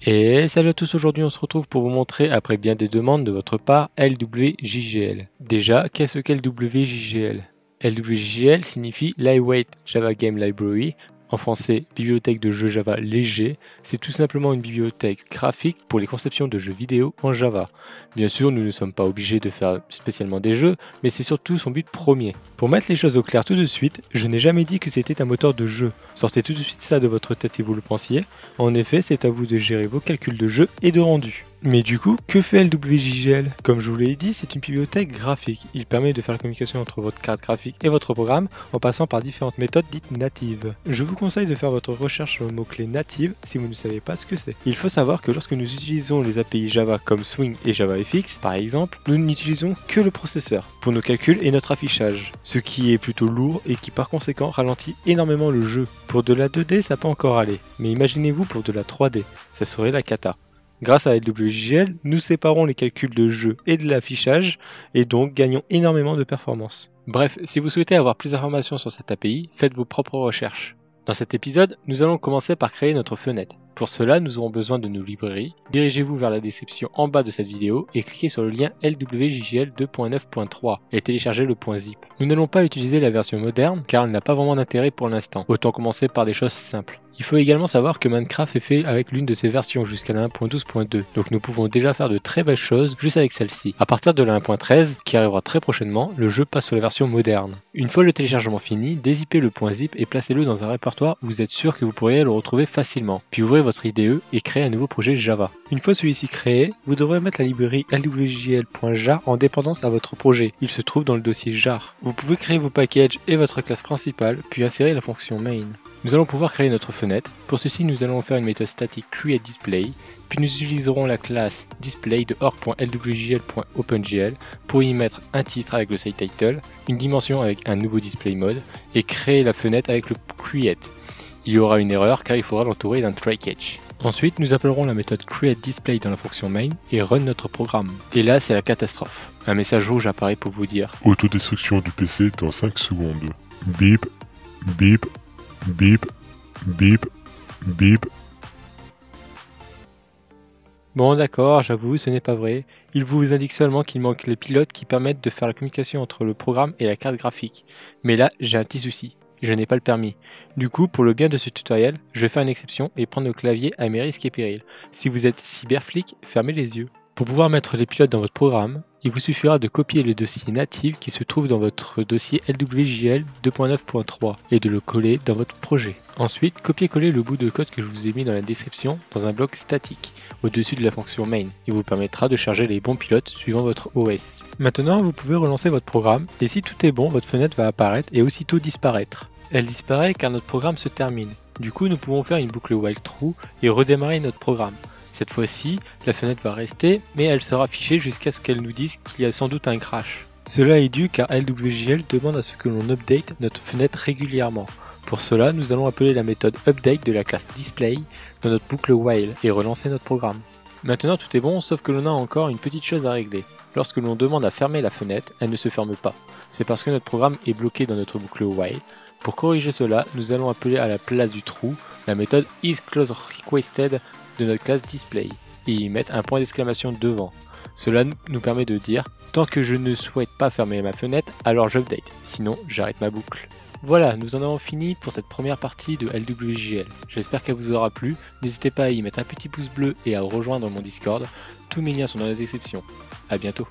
Et salut à tous, aujourd'hui on se retrouve pour vous montrer, après bien des demandes de votre part, LWJGL. Déjà, qu'est-ce que LWJGL? LWJGL signifie Lightweight Java Game Library, en français bibliothèque de jeux Java léger. C'est tout simplement une bibliothèque graphique pour les conceptions de jeux vidéo en Java. Bien sûr, nous ne sommes pas obligés de faire spécialement des jeux, mais c'est surtout son but premier. Pour mettre les choses au clair tout de suite, je n'ai jamais dit que c'était un moteur de jeu. Sortez tout de suite ça de votre tête si vous le pensiez. En effet, c'est à vous de gérer vos calculs de jeu et de rendu. Mais du coup, que fait LWJGL? Comme je vous l'ai dit, c'est une bibliothèque graphique. Il permet de faire la communication entre votre carte graphique et votre programme en passant par différentes méthodes dites natives. Je vous conseille de faire votre recherche sur le mot-clé native si vous ne savez pas ce que c'est. Il faut savoir que lorsque nous utilisons les API Java comme Swing et JavaFX, par exemple, nous n'utilisons que le processeur pour nos calculs et notre affichage, ce qui est plutôt lourd et qui par conséquent ralentit énormément le jeu. Pour de la 2D, ça peut encore aller, mais imaginez-vous pour de la 3D, ça serait la cata. Grâce à LWJGL, nous séparons les calculs de jeu et de l'affichage et donc gagnons énormément de performance. Bref, si vous souhaitez avoir plus d'informations sur cette API, faites vos propres recherches. Dans cet épisode, nous allons commencer par créer notre fenêtre. Pour cela, nous aurons besoin de nos librairies. Dirigez-vous vers la description en bas de cette vidéo et cliquez sur le lien LWJGL 2.9.3 et téléchargez le .zip. Nous n'allons pas utiliser la version moderne car elle n'a pas vraiment d'intérêt pour l'instant. Autant commencer par des choses simples. Il faut également savoir que Minecraft est fait avec l'une de ses versions jusqu'à la 1.12.2, donc nous pouvons déjà faire de très belles choses juste avec celle-ci. À partir de la 1.13, qui arrivera très prochainement, le jeu passe sur la version moderne. Une fois le téléchargement fini, dézippez le .zip et placez-le dans un répertoire où vous êtes sûr que vous pourriez le retrouver facilement. Puis ouvrez votre IDE et créez un nouveau projet Java. Une fois celui-ci créé, vous devrez mettre la librairie lwjgl.jar en dépendance à votre projet. Il se trouve dans le dossier jar. Vous pouvez créer vos packages et votre classe principale, puis insérer la fonction main. Nous allons pouvoir créer notre fenêtre. Pour ceci, nous allons faire une méthode statique createDisplay, puis nous utiliserons la classe display de org.lwjgl.opengl pour y mettre un titre avec le siteTitle, une dimension avec un nouveau display mode et créer la fenêtre avec le create. Il y aura une erreur car il faudra l'entourer d'un try-catch. Ensuite, nous appellerons la méthode createDisplay dans la fonction main et run notre programme. Et là, c'est la catastrophe. Un message rouge apparaît pour vous dire autodestruction du PC dans 5 secondes. Bip, bip, bip, bip, bip. Bon d'accord, j'avoue, ce n'est pas vrai. Il vous indique seulement qu'il manque les pilotes qui permettent de faire la communication entre le programme et la carte graphique. Mais là, j'ai un petit souci. Je n'ai pas le permis. Du coup, pour le bien de ce tutoriel, je vais faire une exception et prendre le clavier à mes risques et périls. Si vous êtes cyberflic, fermez les yeux. Pour pouvoir mettre les pilotes dans votre programme, il vous suffira de copier le dossier natif qui se trouve dans votre dossier LWJGL 2.9.3 et de le coller dans votre projet. Ensuite, copiez-coller le bout de code que je vous ai mis dans la description dans un bloc statique au-dessus de la fonction main. Il vous permettra de charger les bons pilotes suivant votre OS. Maintenant, vous pouvez relancer votre programme et si tout est bon, votre fenêtre va apparaître et aussitôt disparaître. Elle disparaît car notre programme se termine. Du coup, nous pouvons faire une boucle while true et redémarrer notre programme. Cette fois-ci, la fenêtre va rester, mais elle sera affichée jusqu'à ce qu'elle nous dise qu'il y a sans doute un crash. Cela est dû car LWJGL demande à ce que l'on update notre fenêtre régulièrement. Pour cela, nous allons appeler la méthode update de la classe display dans notre boucle while et relancer notre programme. Maintenant tout est bon, sauf que l'on a encore une petite chose à régler. Lorsque l'on demande à fermer la fenêtre, elle ne se ferme pas. C'est parce que notre programme est bloqué dans notre boucle while. Pour corriger cela, nous allons appeler à la place du true la méthode isCloseRequested de notre classe display et y mettre un point d'exclamation devant. Cela nous permet de dire tant que je ne souhaite pas fermer ma fenêtre, alors j'update, sinon j'arrête ma boucle. Voilà, nous en avons fini pour cette première partie de LWJGL. J'espère qu'elle vous aura plu. N'hésitez pas à y mettre un petit pouce bleu et à rejoindre mon Discord. Tous mes liens sont dans la description. A bientôt.